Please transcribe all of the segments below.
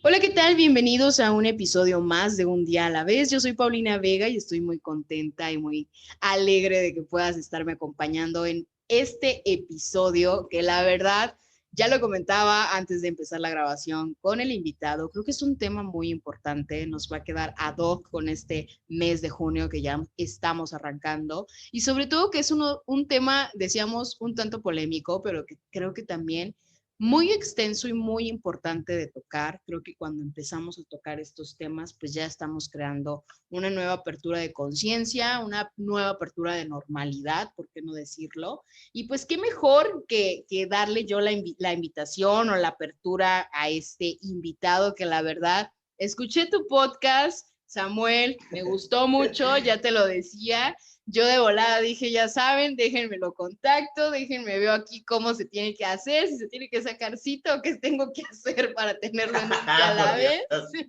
Hola, ¿qué tal? Bienvenidos a un episodio más de Un Día a la Vez. Yo soy Paulina Vega y estoy muy contenta y muy alegre de que puedas estarme acompañando en este episodio que la verdad ya lo comentaba antes de empezar la grabación con el invitado. Creo que es un tema muy importante, nos va a quedar ad hoc con este mes de junio que ya estamos arrancando y sobre todo que es un tema, decíamos, un tanto polémico, pero que creo que también muy extenso y muy importante de tocar. Creo que cuando empezamos a tocar estos temas, pues ya estamos creando una nueva apertura de conciencia, una nueva apertura de normalidad, ¿por qué no decirlo? Y pues qué mejor que darle yo la invitación o la apertura a este invitado que la verdad, escuché tu podcast, Samuel, me gustó mucho, ya te lo decía, yo de volada dije, ya saben, déjenme lo contacto, déjenme veo aquí cómo se tiene que hacer, si se tiene que sacar cita o qué tengo que hacer para tenerlo en un día a la Por Dios. vez.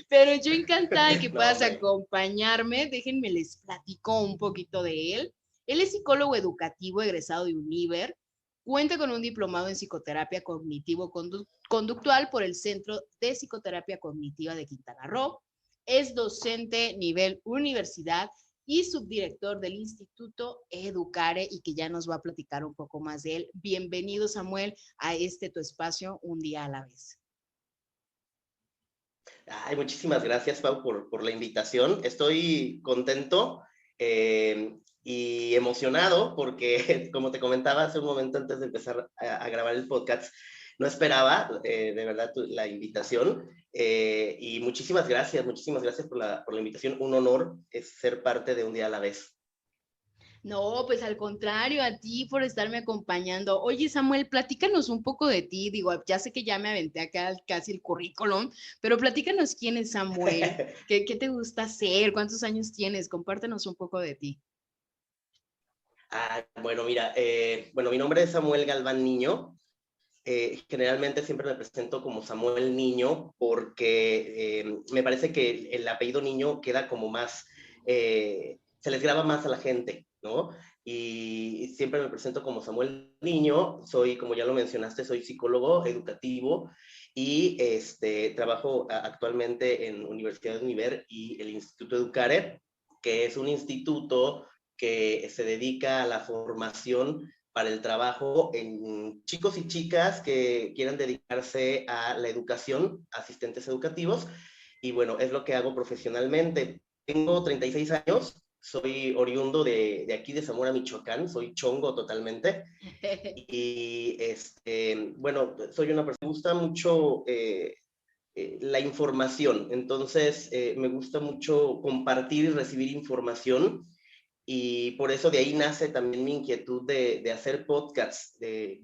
Pero yo encantada de que No, puedas hombre. acompañarme, déjenme les platico un poquito de él. Él es psicólogo educativo egresado de Univer, cuenta con un diplomado en psicoterapia cognitivo-conductual por el Centro de Psicoterapia Cognitiva de Quintana Roo, es docente nivel universidad y subdirector del Instituto Educare y que ya nos va a platicar un poco más de él. Bienvenido, Samuel, a este tu espacio, Un Día a la Vez. Ay, muchísimas gracias, Pau, por la invitación. Estoy contento y emocionado porque, como te comentaba hace un momento antes de empezar a grabar el podcast, no esperaba de verdad la invitación y muchísimas gracias por la invitación. Un honor es ser parte de Un Día a la Vez. No, pues al contrario, a ti por estarme acompañando. Oye, Samuel, platícanos un poco de ti. Digo, ya sé que ya me aventé acá casi el currículum, pero platícanos quién es Samuel, qué te gusta hacer, cuántos años tienes, compártenos un poco de ti. Bueno, mira, bueno, mi nombre es Samuel Galván Niño. Generalmente siempre me presento como Samuel Niño porque me parece que el apellido Niño queda como más, se les graba más a la gente, ¿no? Y siempre me presento como Samuel Niño, soy, como ya lo mencionaste, soy psicólogo educativo y trabajo actualmente en Universidad de Univer y el Instituto Educare, que es un instituto que se dedica a la formación para el trabajo en chicos y chicas que quieran dedicarse a la educación, asistentes educativos, y bueno, es lo que hago profesionalmente. Tengo 36 años, soy oriundo de aquí de Zamora, Michoacán, soy chongo totalmente, y bueno, soy una persona que me gusta mucho la información, entonces me gusta mucho compartir y recibir información y por eso de ahí nace también mi inquietud de hacer podcasts, de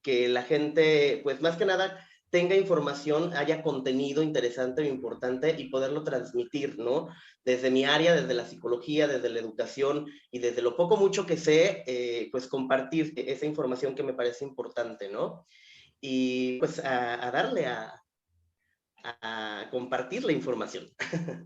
que la gente, pues más que nada, tenga información, haya contenido interesante o importante y poderlo transmitir, ¿no? Desde mi área, desde la psicología, desde la educación y desde lo poco mucho que sé, pues compartir esa información que me parece importante, ¿no? Y pues a darle a compartir la información.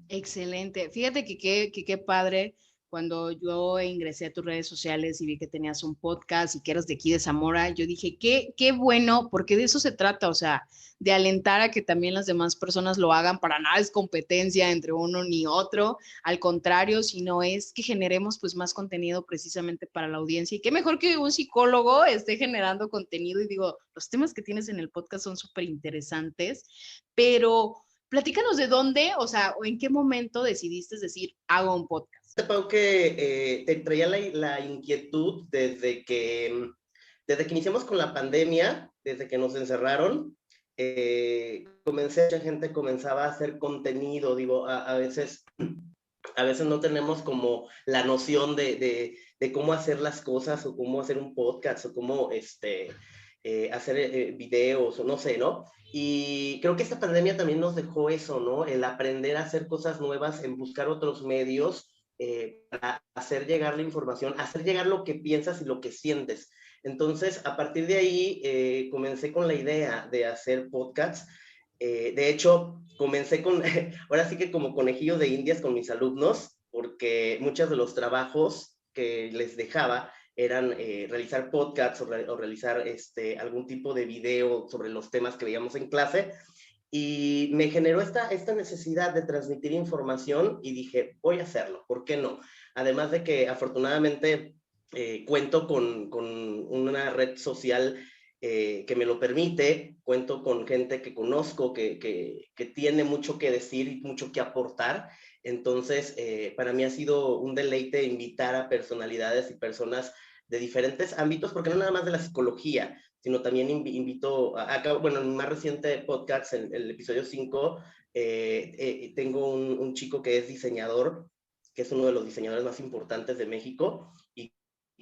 Excelente. Fíjate que qué padre cuando yo ingresé a tus redes sociales y vi que tenías un podcast y que eras de aquí de Zamora, yo dije, qué bueno, porque de eso se trata, o sea, de alentar a que también las demás personas lo hagan, para nada es competencia entre uno ni otro, al contrario, sino es que generemos pues más contenido precisamente para la audiencia y qué mejor que un psicólogo esté generando contenido y digo, los temas que tienes en el podcast son súper interesantes, pero platícanos de dónde, o sea, o en qué momento decidiste decir, hago un podcast. Pau, que te traía la inquietud desde que iniciamos con la pandemia, desde que nos encerraron, mucha gente comenzaba a hacer contenido, digo, a veces no tenemos como la noción de cómo hacer las cosas o cómo hacer un podcast o cómo hacer videos o no sé, ¿no? Y creo que esta pandemia también nos dejó eso, ¿no? El aprender a hacer cosas nuevas, en buscar otros medios para hacer llegar la información, hacer llegar lo que piensas y lo que sientes. Entonces, a partir de ahí, comencé con la idea de hacer podcasts. De hecho, comencé con, ahora sí que como conejillo de indias con mis alumnos, porque muchos de los trabajos que les dejaba eran realizar podcasts o realizar algún tipo de video sobre los temas que veíamos en clase. y me generó esta necesidad de transmitir información y dije, voy a hacerlo, ¿por qué no? Además de que afortunadamente cuento con una red social que me lo permite, cuento con gente que conozco, que tiene mucho que decir y mucho que aportar. Entonces, para mí ha sido un deleite invitar a personalidades y personas de diferentes ámbitos, porque no nada más de la psicología, sino también invito bueno, en mi más reciente podcast, en el episodio 5, tengo un chico que es diseñador, que es uno de los diseñadores más importantes de México, y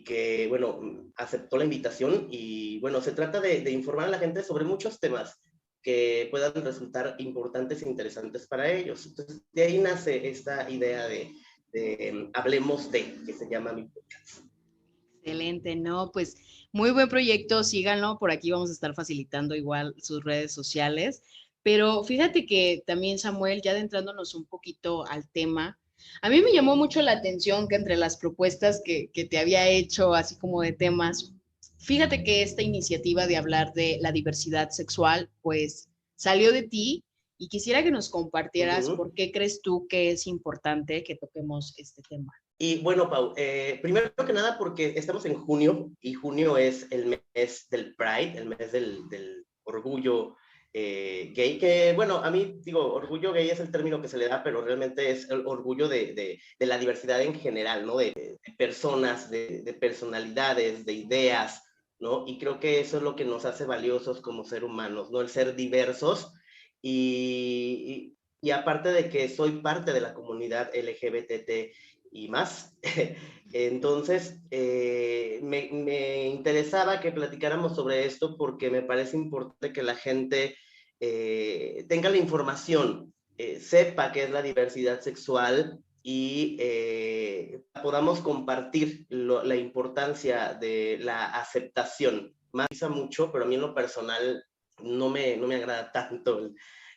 que, bueno, aceptó la invitación y, bueno, se trata de informar a la gente sobre muchos temas que puedan resultar importantes e interesantes para ellos. Entonces, de ahí nace esta idea de Hablemos de, que se llama mi podcast. Excelente, no, pues muy buen proyecto, síganlo, por aquí vamos a estar facilitando igual sus redes sociales, pero fíjate que también Samuel, ya adentrándonos un poquito al tema, a mí me llamó mucho la atención que entre las propuestas que te había hecho, así como de temas, fíjate que esta iniciativa de hablar de la diversidad sexual, pues salió de ti y quisiera que nos compartieras por qué crees tú que es importante que toquemos este tema. Y bueno, Pau, primero que nada porque estamos en junio y junio es el mes del Pride, el mes del orgullo gay, que bueno, a mí digo, orgullo gay es el término que se le da, pero realmente es el orgullo de la diversidad en general, ¿no? De personas, de personalidades, de ideas, ¿no? Y creo que eso es lo que nos hace valiosos como seres humanos, ¿no? El ser diversos y aparte de que soy parte de la comunidad LGBT y más. Entonces, me interesaba que platicáramos sobre esto porque me parece importante que la gente tenga la información, sepa qué es la diversidad sexual y podamos compartir la importancia de la aceptación. Me gusta mucho, pero a mí en lo personal no me agrada tanto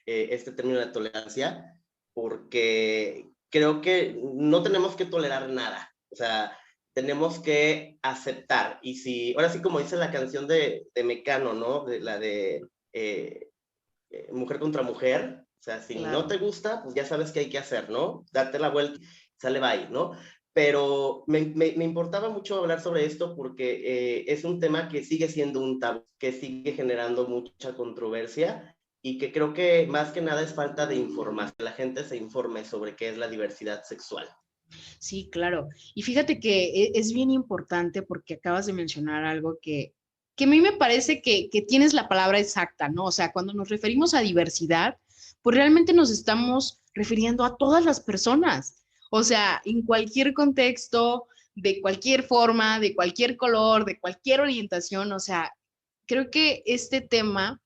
este término de tolerancia, porque creo que no tenemos que tolerar nada, o sea, tenemos que aceptar. Y si, ahora sí, como dice la canción de Mecano, ¿no? De la de Mujer contra Mujer, o sea, si Claro. no te gusta, pues ya sabes qué hay que hacer, ¿no? Darte la vuelta, sale bye, ¿no? Pero me importaba mucho hablar sobre esto porque es un tema que sigue siendo un tabú, que sigue generando mucha controversia y que creo que más que nada es falta de información, que la gente se informe sobre qué es la diversidad sexual. Sí, claro. Y fíjate que es bien importante porque acabas de mencionar algo que a mí me parece que tienes la palabra exacta, ¿no? O sea, cuando nos referimos a diversidad, pues realmente nos estamos refiriendo a todas las personas. O sea, en cualquier contexto, de cualquier forma, de cualquier color, de cualquier orientación. O sea, creo que este tema,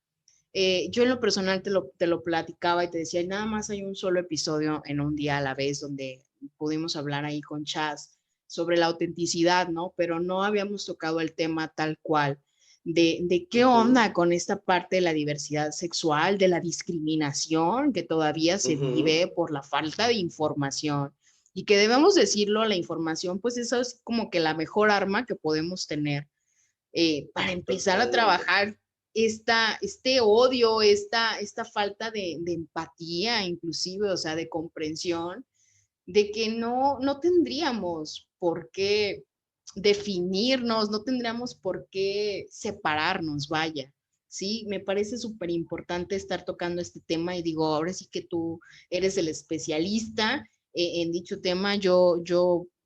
yo en lo personal te lo platicaba y te decía, nada más hay un solo episodio en un día a la vez donde pudimos hablar ahí con Chaz sobre la autenticidad, ¿no? Pero no habíamos tocado el tema tal cual de qué onda con esta parte de la diversidad sexual, de la discriminación que todavía se vive por la falta de información y que debemos decirlo, la información, pues eso es como que la mejor arma que podemos tener para empezar a trabajar este odio, esta falta de empatía, inclusive, o sea, de comprensión, de que no tendríamos por qué definirnos, no tendríamos por qué separarnos, vaya. Sí, me parece súper importante estar tocando este tema y digo, ahora sí que tú eres el especialista en dicho tema, yo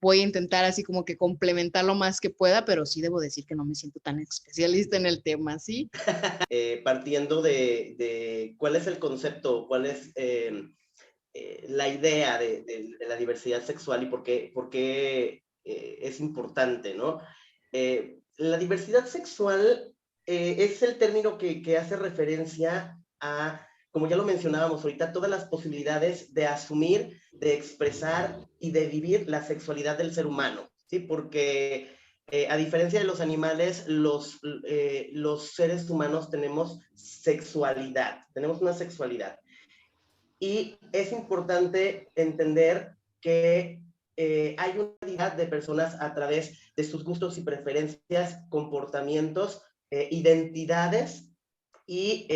voy a intentar así como que complementar lo más que pueda, pero sí debo decir que no me siento tan especialista en el tema, ¿sí? Partiendo de cuál es el concepto, cuál es la idea de la diversidad sexual y por qué es importante, ¿no? La diversidad sexual es el término que hace referencia a, como ya lo mencionábamos ahorita, todas las posibilidades de asumir, de expresar y de vivir la sexualidad del ser humano, ¿sí? Porque a diferencia de los animales, los seres humanos tenemos sexualidad, tenemos una sexualidad. Y es importante entender que hay una cantidad de personas a través de sus gustos y preferencias, comportamientos, identidades Y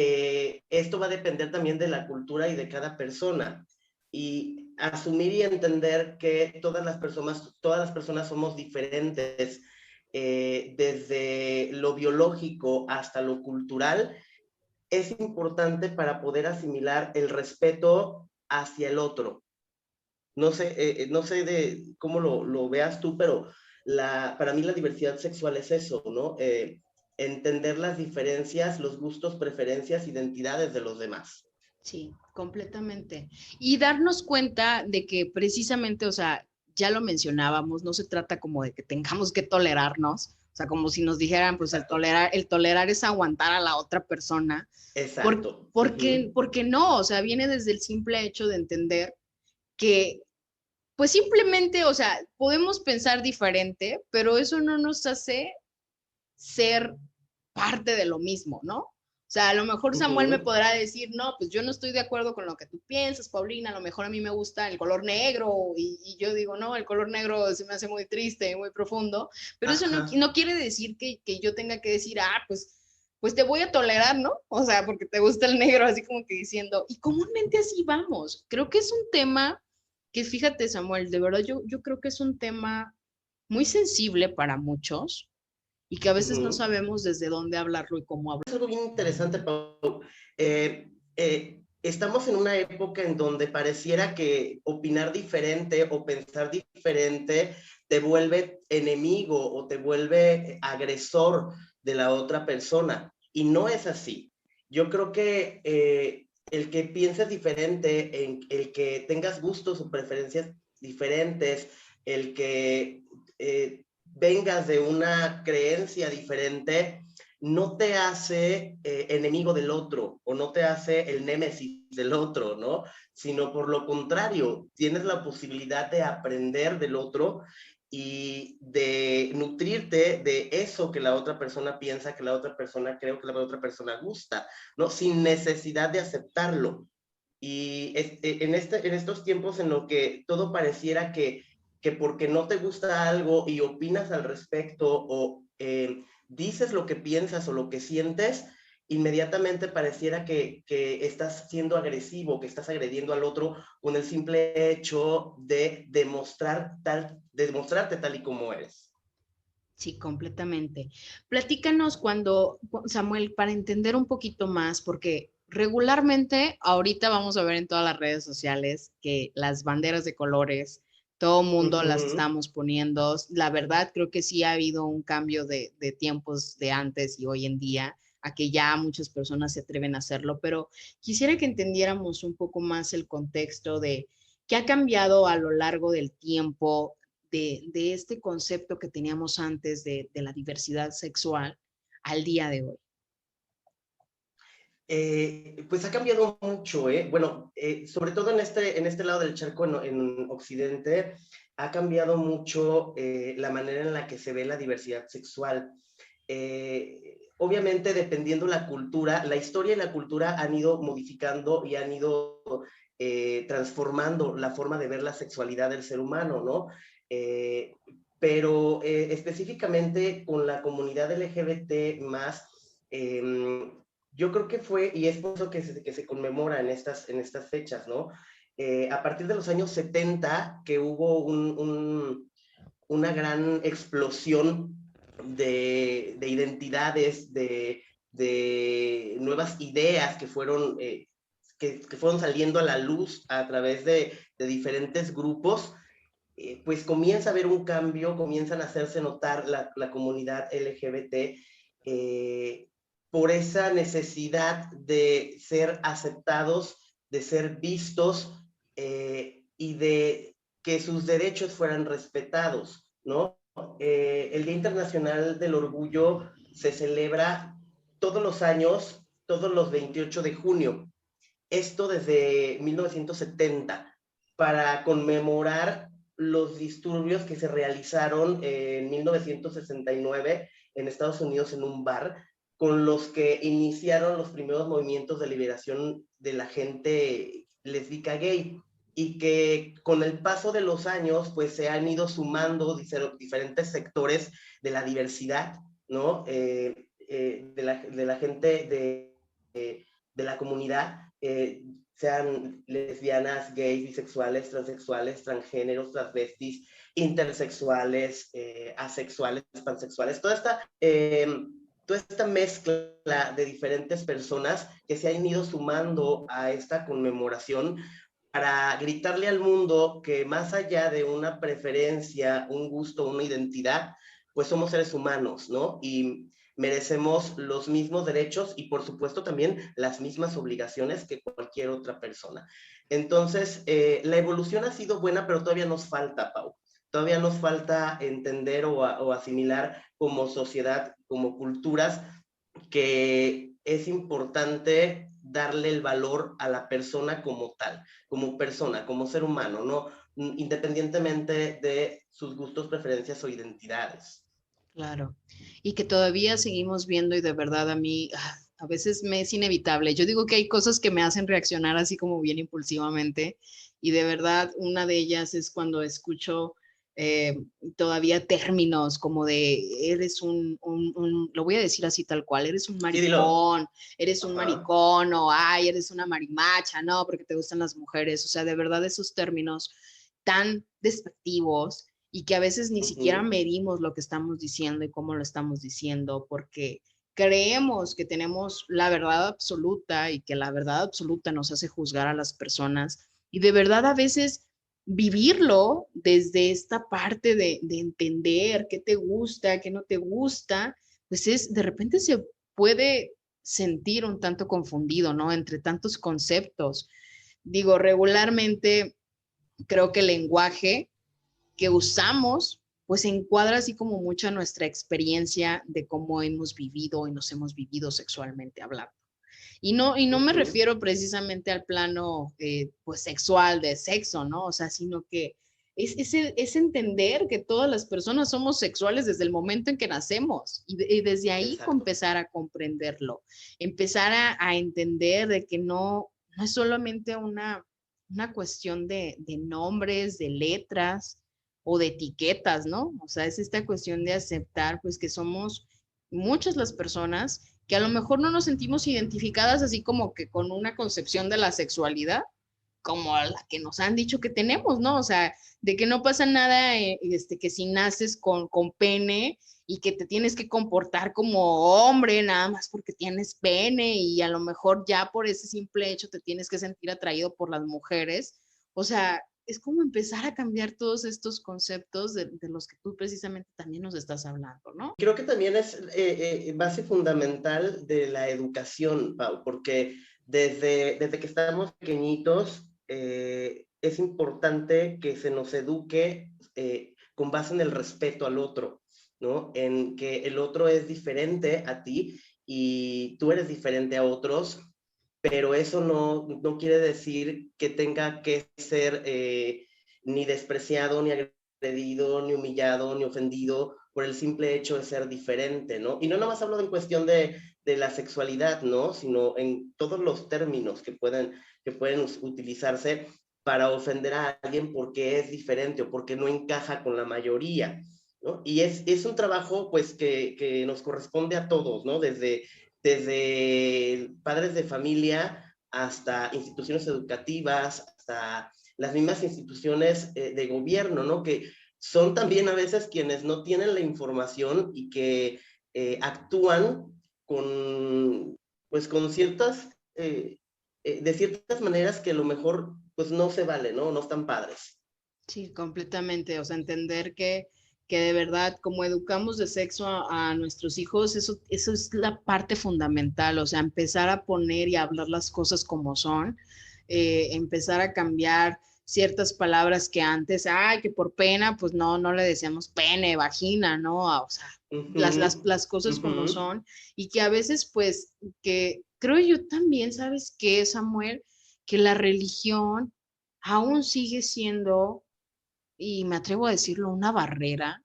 esto va a depender también de la cultura y de cada persona. Y asumir y entender que todas las personas somos diferentes, desde lo biológico hasta lo cultural, es importante para poder asimilar el respeto hacia el otro. No sé de cómo lo veas tú, pero para mí la diversidad sexual es eso, ¿no? Entender las diferencias, los gustos, preferencias, identidades de los demás. Sí, completamente. Y darnos cuenta de que precisamente, o sea, ya lo mencionábamos, no se trata como de que tengamos que tolerarnos, o sea, como si nos dijeran, pues Exacto. el tolerar es aguantar a la otra persona, Exacto. porque no, o sea, viene desde el simple hecho de entender que, pues simplemente, o sea, podemos pensar diferente, pero eso no nos hace ser parte de lo mismo, ¿no? O sea, a lo mejor Samuel me podrá decir, no, pues yo no estoy de acuerdo con lo que tú piensas, Paulina, a lo mejor a mí me gusta el color negro y yo digo, no, el color negro se me hace muy triste, muy profundo, pero eso no quiere decir que yo tenga que decir, pues te voy a tolerar, ¿no? O sea, porque te gusta el negro, así como que diciendo, y comúnmente así vamos. Creo que es un tema que, fíjate, Samuel, de verdad yo creo que es un tema muy sensible para muchos y que a veces no sabemos desde dónde hablarlo y cómo hablarlo. Es algo bien interesante, Pau. Estamos en una época en donde pareciera que opinar diferente o pensar diferente te vuelve enemigo o te vuelve agresor de la otra persona. Y no es así. Yo creo que el que pienses diferente, el que tengas gustos o preferencias diferentes, el que vengas de una creencia diferente, no te hace enemigo del otro o no te hace el némesis del otro, ¿no? Sino por lo contrario, tienes la posibilidad de aprender del otro y de nutrirte de eso que la otra persona piensa, que la otra persona cree, que la otra persona gusta, ¿no? Sin necesidad de aceptarlo. Y en estos tiempos en los que todo pareciera que porque no te gusta algo y opinas al respecto o dices lo que piensas o lo que sientes, inmediatamente pareciera que estás siendo agresivo, que estás agrediendo al otro con el simple hecho de demostrarte tal y como eres. Sí, completamente. Platícanos cuando, Samuel, para entender un poquito más, porque regularmente ahorita vamos a ver en todas las redes sociales que las banderas de colores, todo mundo las estamos poniendo. La verdad, creo que sí ha habido un cambio de tiempos de antes y hoy en día, a que ya muchas personas se atreven a hacerlo, pero quisiera que entendiéramos un poco más el contexto de qué ha cambiado a lo largo del tiempo de este concepto que teníamos antes de la diversidad sexual al día de hoy. Pues ha cambiado mucho, ¿eh? Bueno, sobre todo en este lado del charco, en Occidente, ha cambiado mucho la manera en la que se ve la diversidad sexual. Obviamente, dependiendo la cultura, la historia y la cultura han ido modificando y han ido transformando la forma de ver la sexualidad del ser humano, ¿no? Eh, pero específicamente con la comunidad LGBT más, yo creo que fue, y es por eso que se conmemora en estas fechas, ¿no? A partir de los años 70, que hubo una gran explosión de identidades, de nuevas ideas que fueron saliendo a la luz a través de diferentes grupos, pues comienza a haber un cambio, comienzan a hacerse notar la comunidad LGBT, eh, por esa necesidad de ser aceptados, de ser vistos y de que sus derechos fueran respetados, ¿no? El Día Internacional del Orgullo se celebra todos los años, todos los 28 de junio. Esto desde 1970, para conmemorar los disturbios que se realizaron en 1969 en Estados Unidos en un bar, con los que iniciaron los primeros movimientos de liberación de la gente lésbica gay, y que con el paso de los años pues se han ido sumando diferentes sectores de la diversidad, ¿no? De la gente de la comunidad, sean lesbianas, gays, bisexuales, transexuales, transgéneros, transvestis, intersexuales, asexuales, pansexuales, toda esta mezcla de diferentes personas que se han ido sumando a esta conmemoración para gritarle al mundo que más allá de una preferencia, un gusto, una identidad, pues somos seres humanos, ¿no? Y merecemos los mismos derechos y por supuesto también las mismas obligaciones que cualquier otra persona. Entonces, la evolución ha sido buena, pero todavía nos falta, Pau. Todavía nos falta entender o asimilar como sociedad, como culturas, que es importante darle el valor a la persona como tal, como persona, como ser humano, ¿no? Independientemente de sus gustos, preferencias o identidades. Claro. Y que todavía seguimos viendo y de verdad a mí a veces me es inevitable. Yo digo que hay cosas que me hacen reaccionar así como bien impulsivamente y de verdad una de ellas es cuando escucho todavía términos como de eres lo voy a decir así tal cual, Sí, dilo. eres un Ajá. maricón o ay, eres una marimacha, no, porque te gustan las mujeres. O sea, de verdad esos términos tan despectivos y que a veces ni siquiera medimos lo que estamos diciendo y cómo lo estamos diciendo, porque creemos que tenemos la verdad absoluta y que la verdad absoluta nos hace juzgar a las personas. Y de verdad a veces vivirlo desde esta parte de entender qué te gusta, qué no te gusta, pues es, de repente se puede sentir un tanto confundido, ¿no? Entre tantos conceptos. Digo, regularmente creo que el lenguaje que usamos, pues encuadra así como mucha nuestra experiencia de cómo hemos vivido y nos hemos vivido sexualmente hablando. Y no me refiero precisamente al plano pues sexual de sexo, ¿no? O sea, sino que es entender que todas las personas somos sexuales desde el momento en que nacemos y desde ahí Exacto. empezar a comprenderlo, empezar a entender de que no es solamente una cuestión de nombres, de letras o de etiquetas, ¿no? O sea, es esta cuestión de aceptar pues que somos muchas las personas que a lo mejor no nos sentimos identificadas así como que con una concepción de la sexualidad como la que nos han dicho que tenemos, ¿no? O sea, de que no pasa nada, que si naces con pene y que te tienes que comportar como hombre nada más porque tienes pene y a lo mejor ya por ese simple hecho te tienes que sentir atraído por las mujeres. O sea, es como empezar a cambiar todos estos conceptos de los que tú precisamente también nos estás hablando, ¿no? Creo que también es base fundamental de la educación, Pau, porque desde que estamos pequeñitos es importante que se nos eduque con base en el respeto al otro, ¿no? En que el otro es diferente a ti y tú eres diferente a otros, pero eso no quiere decir que tenga que ser ni despreciado, ni agredido, ni humillado, ni ofendido por el simple hecho de ser diferente, ¿no? Y no nada más hablo en cuestión de la sexualidad, ¿no? Sino en todos los términos que pueden utilizarse para ofender a alguien porque es diferente o porque no encaja con la mayoría, ¿no? Y es un trabajo, pues, que nos corresponde a todos, ¿no? Desde padres de familia hasta instituciones educativas, hasta las mismas instituciones de gobierno, ¿no? Que son también a veces quienes no tienen la información y que actúan con, pues, con de ciertas maneras que a lo mejor pues no se vale, ¿no? No están padres. Sí, completamente. O sea, entender que de verdad, como educamos de sexo a nuestros hijos, eso es la parte fundamental. O sea, empezar a poner y a hablar las cosas como son, empezar a cambiar ciertas palabras que antes, ay, que por pena, pues no le decíamos pene, vagina, ¿no? O sea, Uh -huh, las uh cosas como -huh. son. Y que a veces, pues, que creo yo también, ¿sabes qué, Samuel? Que la religión aún sigue siendo y me atrevo a decirlo, una barrera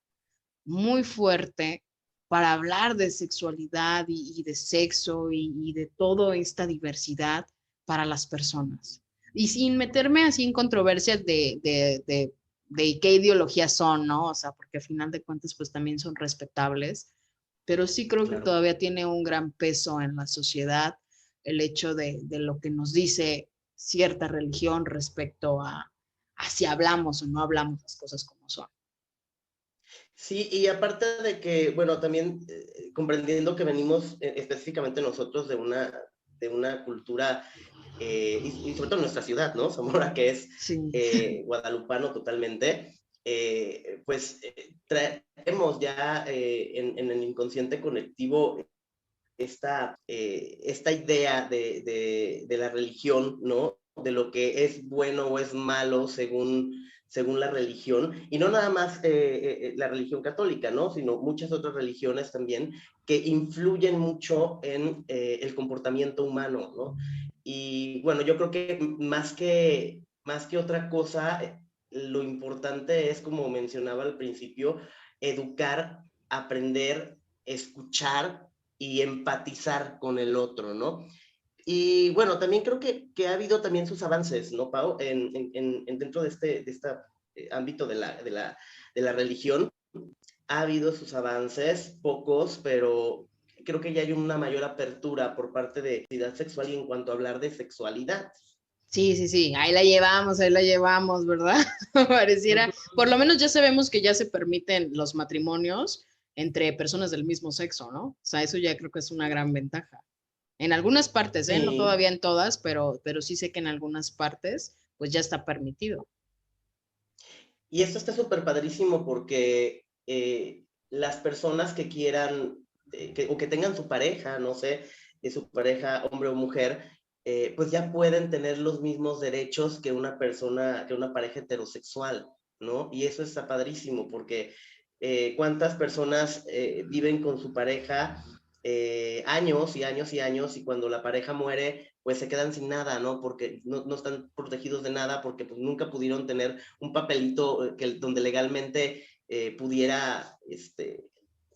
muy fuerte para hablar de sexualidad y de sexo y de toda esta diversidad para las personas. Y sin meterme así en controversias de qué ideologías son, ¿no? O sea, porque al final de cuentas pues también son respetables, pero sí creo que Claro. todavía tiene un gran peso en la sociedad el hecho de lo que nos dice cierta religión respecto a si hablamos o no hablamos las cosas como son. Sí, y aparte de que, bueno, también comprendiendo que venimos específicamente nosotros de una cultura, y sobre todo en nuestra ciudad, ¿no? Zamora, que es Sí. guadalupano totalmente, pues traemos ya en el inconsciente colectivo esta idea de la religión, ¿no? De lo que es bueno o es malo según la religión, y no nada más la religión católica, ¿no? Sino muchas otras religiones también que influyen mucho en el comportamiento humano, ¿no? Y bueno, yo creo que más que otra cosa, lo importante es, como mencionaba al principio, educar, aprender, escuchar y empatizar con el otro, ¿no? Y bueno, también creo que ha habido también sus avances, ¿no, Pau? Dentro de este ámbito de la religión, ha habido sus avances, pocos, pero creo que ya hay una mayor apertura por parte de la identidad sexual y en cuanto a hablar de sexualidad. Sí, sí, sí, ahí la llevamos, ¿verdad? Pareciera, por lo menos ya sabemos que ya se permiten los matrimonios entre personas del mismo sexo, ¿no? O sea, eso ya creo que es una gran ventaja. En algunas partes, ¿eh? No Sí, todavía en todas, pero sí sé que en algunas partes, pues ya está permitido. y esto está súper padrísimo porque las personas que quieran o que tengan su pareja, no sé, su pareja hombre o mujer, pues ya pueden tener los mismos derechos que una persona, que una pareja heterosexual, ¿no? Y eso está padrísimo porque cuántas personas viven con su pareja años y años y años, y cuando la pareja muere, pues se quedan sin nada, ¿no? Porque no están protegidos de nada, porque pues nunca pudieron tener un papelito donde legalmente pudiera,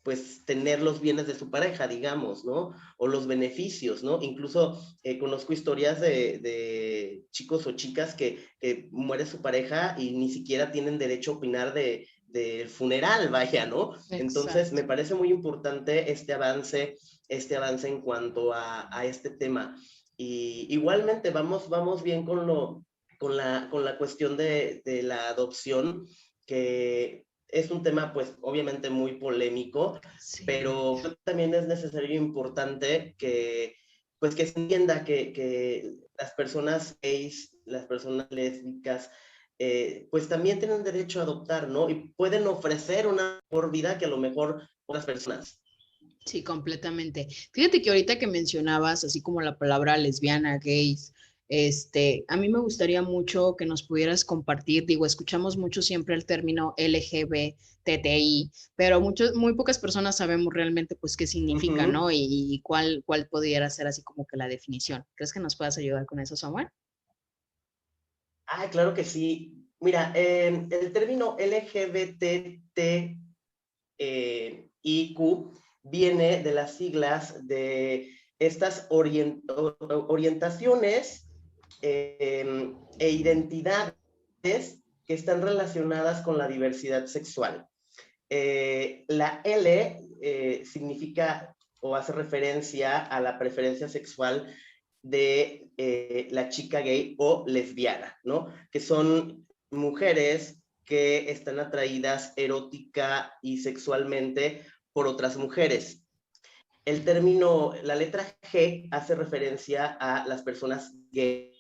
pues, tener los bienes de su pareja, digamos, ¿no? O los beneficios, ¿no? Incluso conozco historias de chicos o chicas que muere su pareja y ni siquiera tienen derecho a opinar del funeral, vaya, ¿no? Entonces, me Exacto. parece muy importante este avance en cuanto a este tema. Y igualmente vamos bien con la cuestión de la adopción, que es un tema, pues, obviamente muy polémico, Sí. pero también es necesario e importante pues, que se entienda que las personas gays, las personas lésbicas, pues también tienen derecho a adoptar, ¿no? Y pueden ofrecer una mejor vida que a lo mejor otras personas. Sí, completamente. Fíjate que ahorita que mencionabas, así como la palabra lesbiana, gays, a mí me gustaría mucho que nos pudieras compartir, digo, escuchamos mucho siempre el término LGBTI, pero muy pocas personas sabemos realmente pues qué significa, Ujú. ¿no? Y cuál pudiera ser así como que la definición. ¿Crees que nos puedas ayudar con eso, Samuel? Ah, claro que sí. Mira, el término LGBTIQ viene de las siglas de estas orientaciones e identidades que están relacionadas con la diversidad sexual. La L significa o hace referencia a la preferencia sexual de la chica gay o lesbiana, ¿no? Que son mujeres que están atraídas erótica y sexualmente por otras mujeres. El término, la letra G hace referencia a las personas gay,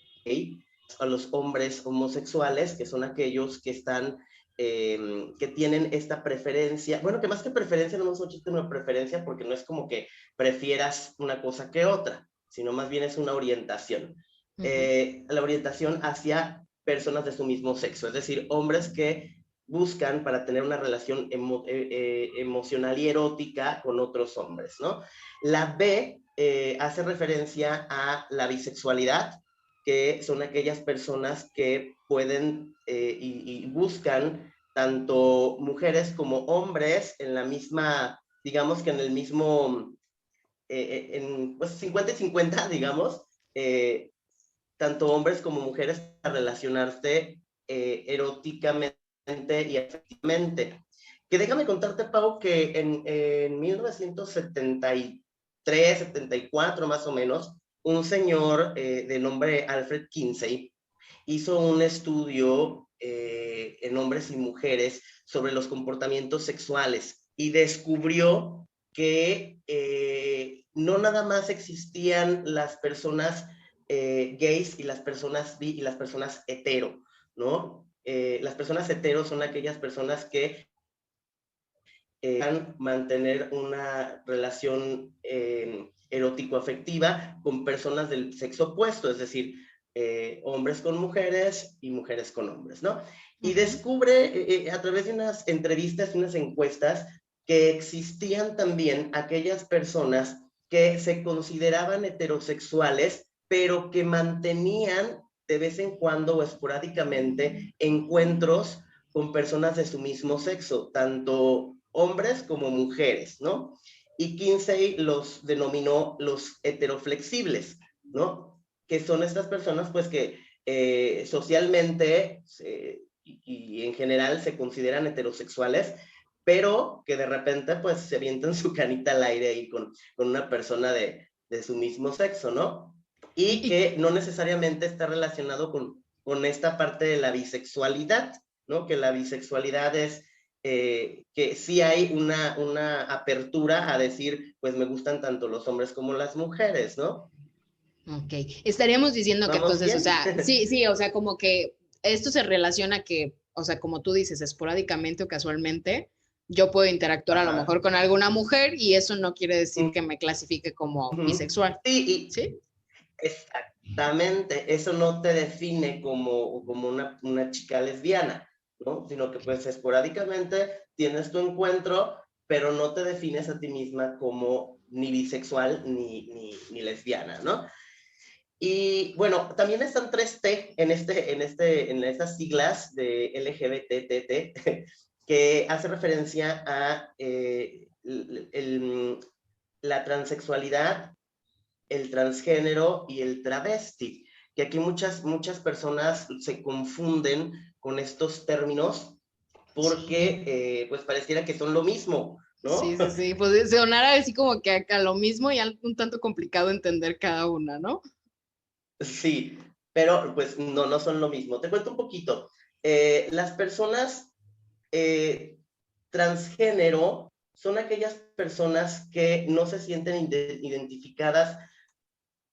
a los hombres homosexuales, que son aquellos que están, que tienen esta preferencia, bueno, que más que preferencia, no es un término de preferencia, porque no es como que prefieras una cosa que otra, sino más bien es una orientación. Ujú. La orientación hacia personas de su mismo sexo, es decir, hombres que buscan para tener una relación emocional y erótica con otros hombres, ¿no? La B hace referencia a la bisexualidad, que son aquellas personas que pueden y buscan tanto mujeres como hombres en la misma, digamos que en el mismo, pues 50 y 50, digamos, eh, tanto hombres como mujeres a relacionarse eróticamente y afectivamente. Que déjame contarte, Pau, que en 1973, 74 más o menos, un señor de nombre Alfred Kinsey hizo un estudio en hombres y mujeres sobre los comportamientos sexuales y descubrió que no nada más existían las personas gays y las personas bi y las personas hetero, ¿no? Las personas hetero son aquellas personas que mantener una relación erótico-afectiva con personas del sexo opuesto, es decir, hombres con mujeres y mujeres con hombres, ¿no? Y descubre a través de unas entrevistas y unas encuestas que existían también aquellas personas que se consideraban heterosexuales, pero que mantenían de vez en cuando o esporádicamente encuentros con personas de su mismo sexo, tanto hombres como mujeres, ¿no? Y Kinsey los denominó los heteroflexibles, ¿no? Que son estas personas, pues, que socialmente y en general se consideran heterosexuales, pero que de repente, pues, se avientan su canita al aire ahí con una persona de su mismo sexo, ¿no? Y que no necesariamente está relacionado con esta parte de la bisexualidad, ¿no? Que la bisexualidad es que sí hay una apertura a decir, pues me gustan tanto los hombres como las mujeres, ¿no? Ok, estaríamos diciendo que ¿Vamos entonces, o bien? sea, sí, o sea, como que esto se relaciona que, o sea, como tú dices, esporádicamente o casualmente, yo puedo interactuar a lo Ajá. mejor con alguna mujer y eso no quiere decir que me clasifique como bisexual, Sí, ¿sí? exactamente. Eso no te define como una chica lesbiana, ¿no? Sino que pues esporádicamente tienes tu encuentro, pero no te defines a ti misma como ni bisexual ni lesbiana, ¿no? Y bueno, también están 3T en estas siglas de LGBTT, que hace referencia a la transexualidad, el transgénero y el travesti, que aquí muchas personas se confunden con estos términos porque Sí. pues pareciera que son lo mismo, ¿no? Sí, pues sonara así como que acá lo mismo y un tanto complicado entender cada una, ¿no? Sí, pero pues no son lo mismo. Te cuento un poquito. Las personas transgénero son aquellas personas que no se sienten identificadas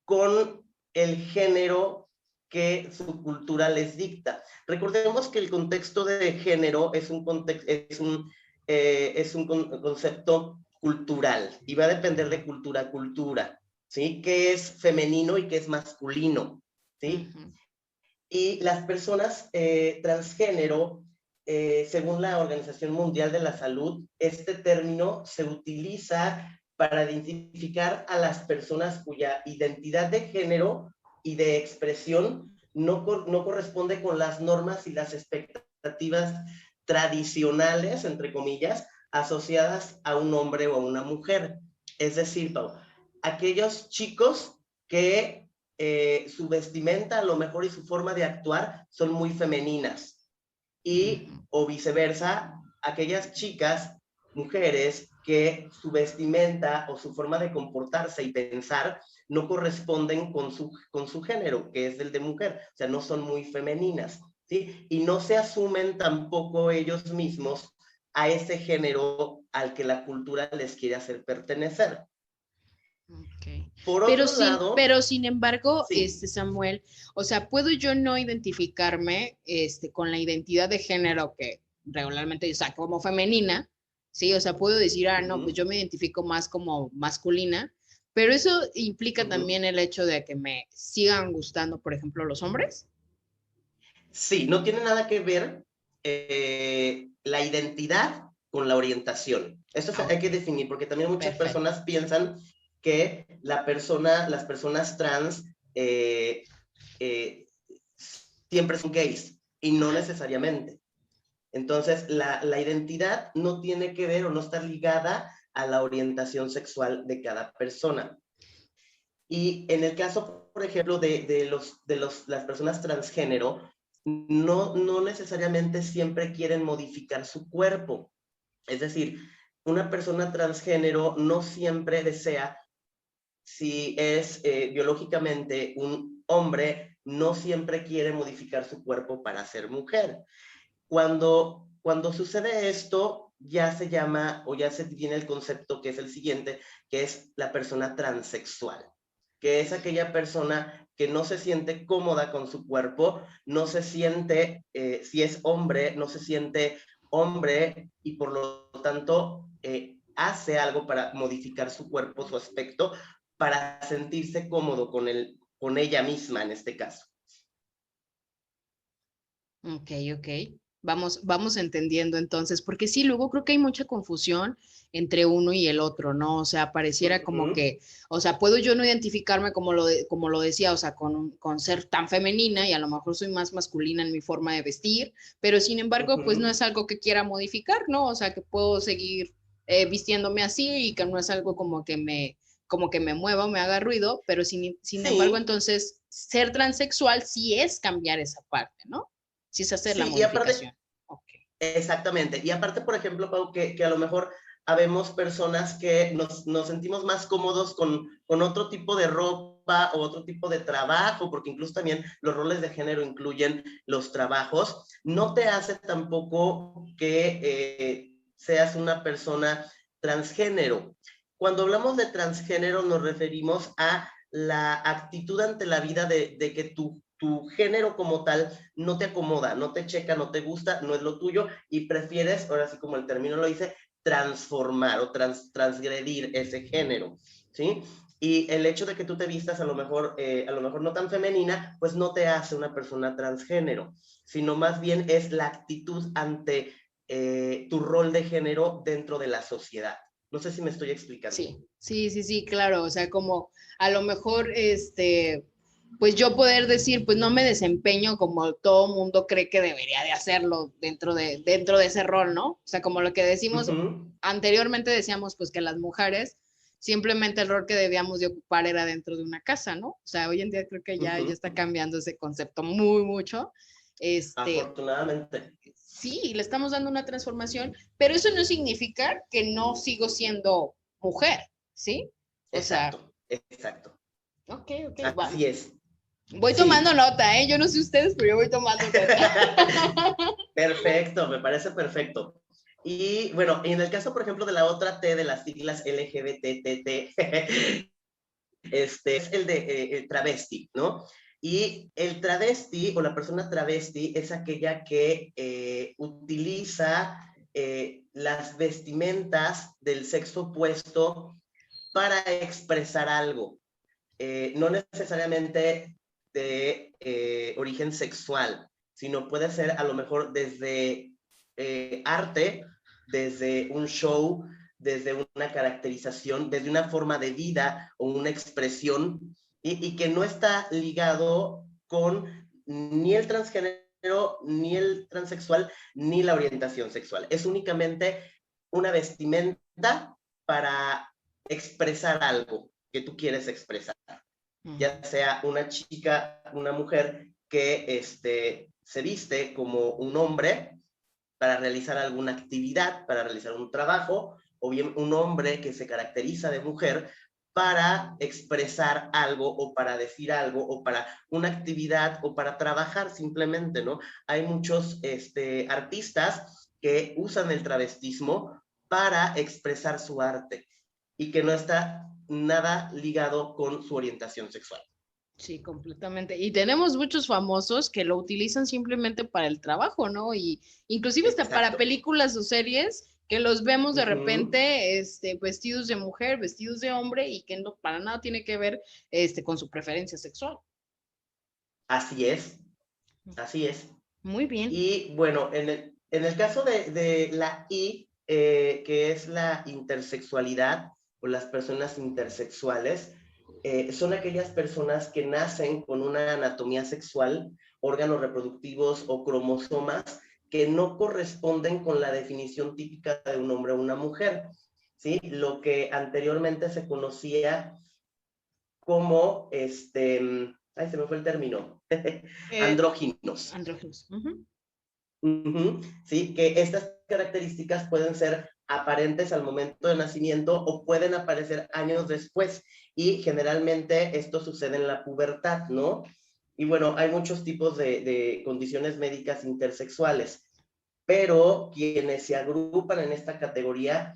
con el género que su cultura les dicta. Recordemos que el contexto de género es un concepto cultural y va a depender de cultura a cultura, ¿sí? ¿Qué es femenino y qué es masculino? ¿Sí? Y las personas transgénero, según la Organización Mundial de la Salud, este término se utiliza para identificar a las personas cuya identidad de género y de expresión no corresponde con las normas y las expectativas tradicionales, entre comillas, asociadas a un hombre o a una mujer. Es decir, Pau, aquellos chicos que su vestimenta a lo mejor y su forma de actuar son muy femeninas y o viceversa, aquellas chicas, mujeres que su vestimenta o su forma de comportarse y pensar no corresponden con su género, que es el de mujer, o sea, no son muy femeninas, ¿sí? Y no se asumen tampoco ellos mismos a ese género al que la cultura les quiere hacer pertenecer. Okay. Por otro lado, pero sin embargo, sí. Samuel, o sea, ¿puedo yo no identificarme con la identidad de género que regularmente, o sea, como femenina? Sí, o sea, puedo decir, no, pues yo me identifico más como masculina, pero eso implica también el hecho de que me sigan gustando, por ejemplo, los hombres. Sí, no tiene nada que ver la identidad con la orientación. Eso hay que definir, porque también muchas Perfecto. personas piensan que las personas trans eh, siempre son gays, y no Ajá. necesariamente. Entonces, la identidad no tiene que ver o no está ligada a la orientación sexual de cada persona. Y en el caso, por ejemplo, las personas transgénero, no necesariamente siempre quieren modificar su cuerpo. Es decir, una persona transgénero no siempre desea si es biológicamente un hombre, no siempre quiere modificar su cuerpo para ser mujer. Cuando sucede esto, ya se llama o ya se tiene el concepto que es el siguiente, que es la persona transexual, que es aquella persona que no se siente cómoda con su cuerpo, no se siente, si es hombre, no se siente hombre y por lo tanto hace algo para modificar su cuerpo, su aspecto, para sentirse cómodo con ella misma en este caso. Ok, ok. Vamos entendiendo entonces, porque sí, luego creo que hay mucha confusión entre uno y el otro, ¿no? O sea, pareciera como que, o sea, puedo yo no identificarme como lo decía, o sea, con ser tan femenina y a lo mejor soy más masculina en mi forma de vestir, pero sin embargo, pues no es algo que quiera modificar, ¿no? O sea, que puedo seguir vistiéndome así y que no es algo como que me mueva o me haga ruido, pero sin embargo, Sí, entonces, ser transexual sí es cambiar esa parte, ¿no? Sí es hacer la sí, y aparte, modificación. Ok. exactamente. Y aparte, por ejemplo, Pau, que a lo mejor habemos personas que nos sentimos más cómodos con otro tipo de ropa o otro tipo de trabajo, porque incluso también los roles de género incluyen los trabajos. No te hace tampoco que seas una persona transgénero. Cuando hablamos de transgénero nos referimos a la actitud ante la vida de que tu género como tal no te acomoda, no te checa, no te gusta, no es lo tuyo y prefieres, ahora sí como el término lo dice, transformar o transgredir ese género, ¿sí? Y el hecho de que tú te vistas a lo mejor no tan femenina, pues no te hace una persona transgénero, sino más bien es la actitud ante tu rol de género dentro de la sociedad. No sé si me estoy explicando. Sí, claro. O sea, como a lo mejor, pues yo poder decir, pues no me desempeño como todo mundo cree que debería de hacerlo dentro de ese rol, ¿no? O sea, como lo que decimos, anteriormente decíamos, pues que las mujeres, simplemente el rol que debíamos de ocupar era dentro de una casa, ¿no? O sea, hoy en día creo que ya está cambiando ese concepto mucho. Afortunadamente. Sí, le estamos dando una transformación, pero eso no significa que no sigo siendo mujer, ¿sí? O sea, Exacto, exacto. ok, va. Así es. Voy tomando Sí. nota, ¿eh? Yo no sé ustedes, pero yo voy tomando nota. Perfecto, me parece perfecto. Y bueno, en el caso, por ejemplo, de la otra T de las siglas LGBTT, es el de el travesti, ¿no? Y el travesti o la persona travesti es aquella que utiliza las vestimentas del sexo opuesto para expresar algo. No necesariamente de origen sexual, sino puede ser a lo mejor desde arte, desde un show, desde una caracterización, desde una forma de vida o una expresión, y que no está ligado con ni el transgénero, ni el transexual, ni la orientación sexual. Es únicamente una vestimenta para expresar algo que tú quieres expresar, ya sea una chica, una mujer que se viste como un hombre para realizar alguna actividad, para realizar un trabajo, o bien un hombre que se caracteriza de mujer para expresar algo o para decir algo o para una actividad o para trabajar simplemente, ¿no? Hay muchos artistas que usan el travestismo para expresar su arte y que no está nada ligado con su orientación sexual. Sí, completamente. Y tenemos muchos famosos que lo utilizan simplemente para el trabajo, ¿no? Y inclusive hasta para Exacto. películas o series que los vemos de Uh-huh. repente, vestidos de mujer, vestidos de hombre y que no para nada tiene que ver, con su preferencia sexual. Así es, así es. Muy bien. Y bueno, en el caso de la I, que es la intersexualidad o las personas intersexuales, son aquellas personas que nacen con una anatomía sexual, órganos reproductivos o cromosomas que no corresponden con la definición típica de un hombre o una mujer, ¿sí? Lo que anteriormente se conocía como, ay, se me fue el término, andróginos. Andrógenos. Uh-huh. Uh-huh. Sí, que estas características pueden ser aparentes al momento de nacimiento o pueden aparecer años después, y generalmente esto sucede en la pubertad, ¿no? Y bueno, hay muchos tipos de condiciones médicas intersexuales, pero quienes se agrupan en esta categoría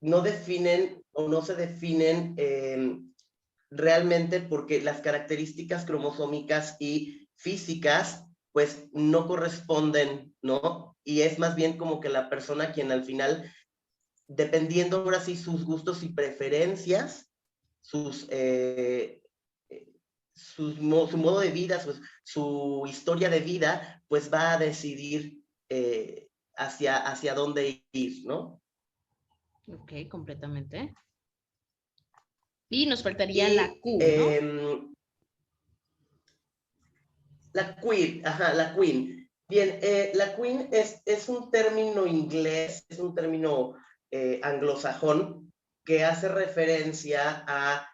no definen o no se definen realmente porque las características cromosómicas y físicas pues no corresponden, ¿no? Y es más bien como que la persona quien al final, dependiendo ahora sí sus gustos y preferencias, sus, su modo de vida, su historia de vida, pues va a decidir hacia dónde ir, ¿no? Ok, completamente. Y nos faltaría la Y Q, ¿no? la queer, ajá, la queen. Bien, la queen es un término inglés, es un término anglosajón que hace referencia a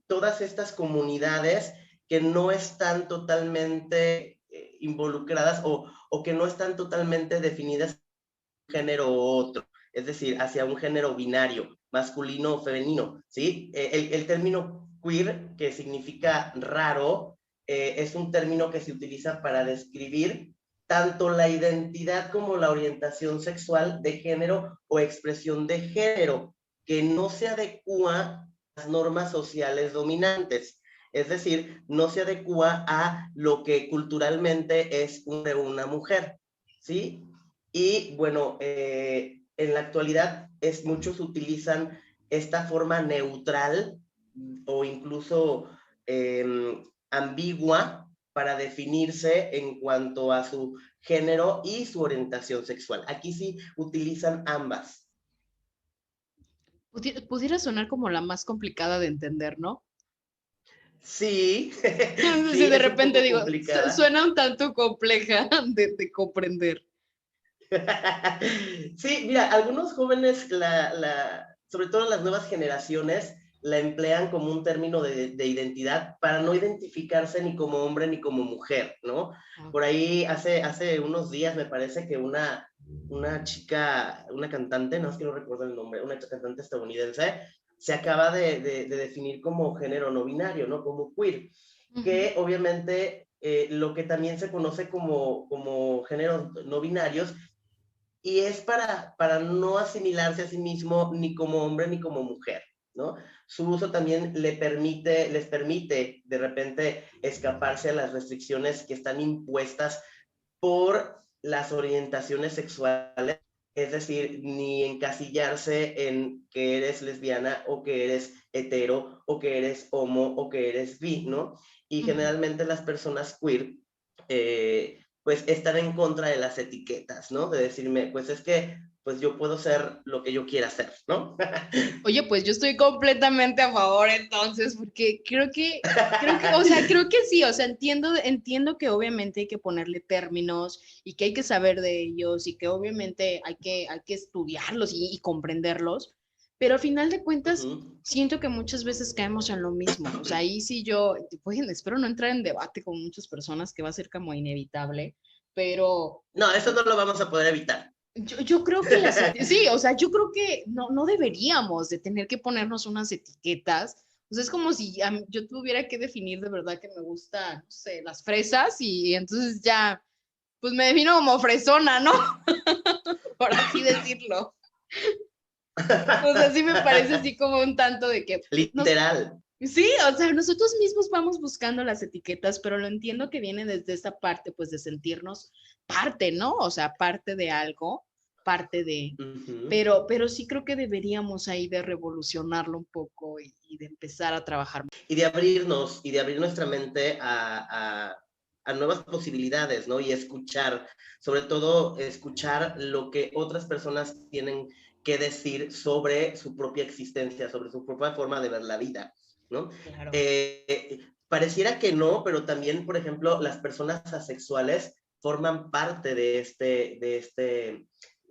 todas estas comunidades que no están totalmente involucradas o que no están totalmente definidas en un género u otro, es decir, hacia un género binario, masculino o femenino, ¿sí? El término queer, que significa raro, es un término que se utiliza para describir tanto la identidad como la orientación sexual de género o expresión de género que no se adecua a las normas sociales dominantes. Es decir, no se adecua a lo que culturalmente es una mujer, ¿sí? Y bueno, en la actualidad muchos utilizan esta forma neutral o incluso ambigua para definirse en cuanto a su género y su orientación sexual. Aquí sí utilizan ambas. Pudiera sonar como la más complicada de entender, ¿no? Sí, Si sí, de es un repente poco digo, complicada. suena un tanto compleja de comprender. Sí, mira, algunos jóvenes, sobre todo las nuevas generaciones, la emplean como un término de identidad para no identificarse ni como hombre ni como mujer, ¿no? Por Ok. ahí hace unos días me parece que una chica, una cantante, no es que no recuerdo el nombre, una cantante estadounidense, se acaba de definir como género no binario, ¿no? Como queer, Ujú. que obviamente lo que también se conoce como géneros no binarios, y es para no asimilarse a sí mismo ni como hombre ni como mujer, ¿no? Su uso también les permite de repente escaparse a las restricciones que están impuestas por las orientaciones sexuales, es decir, ni encasillarse en que eres lesbiana o que eres hetero o que eres homo o que eres bi, ¿no? Y Ujú. generalmente las personas queer pues están en contra de las etiquetas, ¿no? De decirme, pues es que pues yo puedo ser lo que yo quiera ser, ¿no? Oye, pues yo estoy completamente a favor entonces, porque o sea, creo que sí, o sea, entiendo que obviamente hay que ponerle términos y que hay que saber de ellos y que obviamente hay que estudiarlos y comprenderlos, pero al final de Uh cuentas -huh. siento que muchas veces caemos en lo mismo, o sea, ahí sí yo, pues, espero no entrar en debate con muchas personas que va a ser como inevitable, pero No, eso no lo vamos a poder evitar. yo creo que sí, o sea, yo creo que no deberíamos de tener que ponernos unas etiquetas. O sea, es como si yo tuviera que definir de verdad que me gustan, no sé, las fresas y entonces ya, pues me defino como fresona, ¿no? Por así decirlo. O sea, sí me parece así como un tanto de que Literal. sí, o sea, nosotros mismos vamos buscando las etiquetas, pero lo entiendo que viene desde esta parte, pues de sentirnos parte, ¿no? O sea, parte de algo, parte de, Uh -huh. pero sí creo que deberíamos ahí de revolucionarlo un poco y de empezar a trabajar. Y de abrir nuestra mente a nuevas posibilidades, ¿no? Y escuchar, sobre todo escuchar lo que otras personas tienen que decir sobre su propia existencia, sobre su propia forma de ver la vida, ¿no? Claro. Pareciera que no, pero también, por ejemplo, las personas asexuales forman parte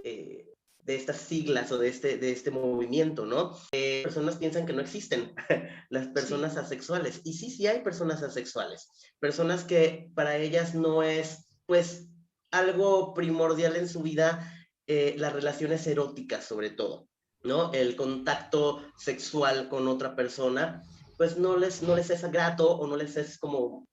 eh, de estas siglas o de este movimiento, ¿no? Personas piensan que no existen las Sí. personas asexuales. Y sí, sí hay personas asexuales. Personas que para ellas no es, pues, algo primordial en su vida las relaciones eróticas sobre todo, ¿no? El contacto sexual con otra persona, pues no les es grato o no les es como,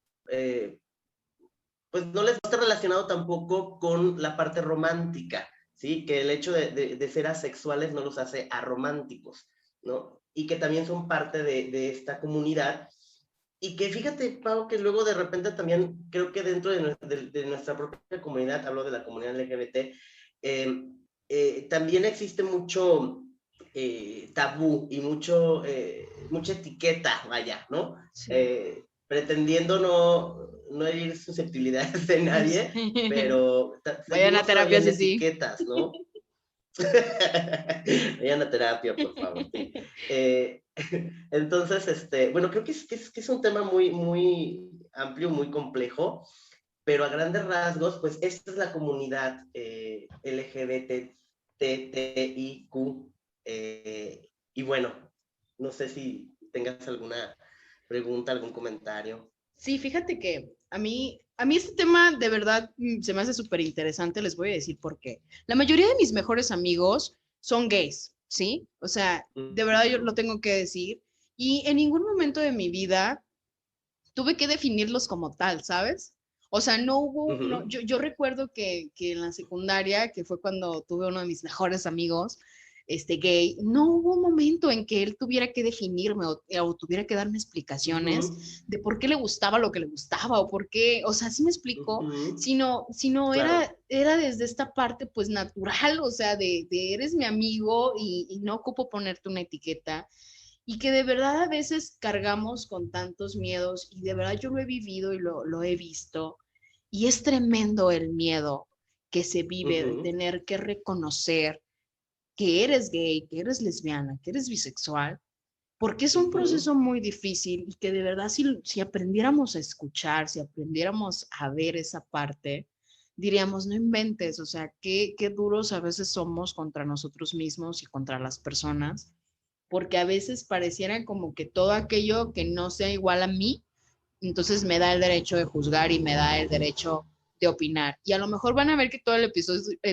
pues no les está relacionado tampoco con la parte romántica, ¿sí? Que el hecho de ser asexuales no los hace arománticos, ¿no? Y que también son parte de esta comunidad. Y que fíjate, Pau, que luego de repente también creo que dentro de nuestra propia comunidad, hablo de la comunidad LGBT, también existe mucho tabú y mucha etiqueta, vaya, ¿no? Sí. Pretendiendo no herir susceptibilidades de nadie, Sí. pero Vayan a seguimos todavía terapia, en sí, sí. etiquetas, ¿no? Vayan a terapia, por favor, sí. Entonces, bueno, creo que es un tema muy amplio, muy complejo, pero a grandes rasgos, pues esta es la comunidad LGBTTIQ. Y bueno, no sé si tengas alguna pregunta, algún comentario. Sí, fíjate que a mí este tema de verdad se me hace súper interesante, les voy a decir por qué. La mayoría de mis mejores amigos son gays, ¿sí? O sea, de verdad yo lo tengo que decir. Y en ningún momento de mi vida tuve que definirlos como tal, ¿sabes? O sea, no hubo, no, Ujú, yo recuerdo que en la secundaria, que fue cuando tuve uno de mis mejores amigos, gay, no hubo un momento en que él tuviera que definirme o tuviera que darme explicaciones ujú, de por qué le gustaba lo que le gustaba o por qué, o sea, sí me explicó, ujú. sino Claro. era desde esta parte pues natural, o sea, de eres mi amigo y no ocupo ponerte una etiqueta y que de verdad a veces cargamos con tantos miedos y de verdad yo lo he vivido y lo he visto y es tremendo el miedo que se vive de Ujú, tener que reconocer que eres gay, que eres lesbiana, que eres bisexual, porque es un ujú. proceso muy difícil y que de verdad si aprendiéramos a escuchar, si aprendiéramos a ver esa parte, diríamos, no inventes, o sea, qué duros a veces somos contra nosotros mismos y contra las personas porque a veces pareciera como que todo aquello que no sea igual a mí, entonces me da el derecho de juzgar y me da el derecho de opinar. Y a lo mejor van a ver que todo el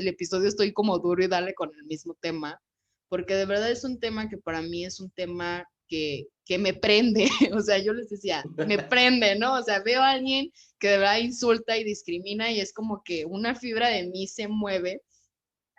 episodio estoy como duro y dale con el mismo tema, porque de verdad es un tema que para mí es un tema que me prende, o sea, yo les decía, me prende, ¿no? O sea, veo a alguien que de verdad insulta y discrimina y es como que una fibra de mí se mueve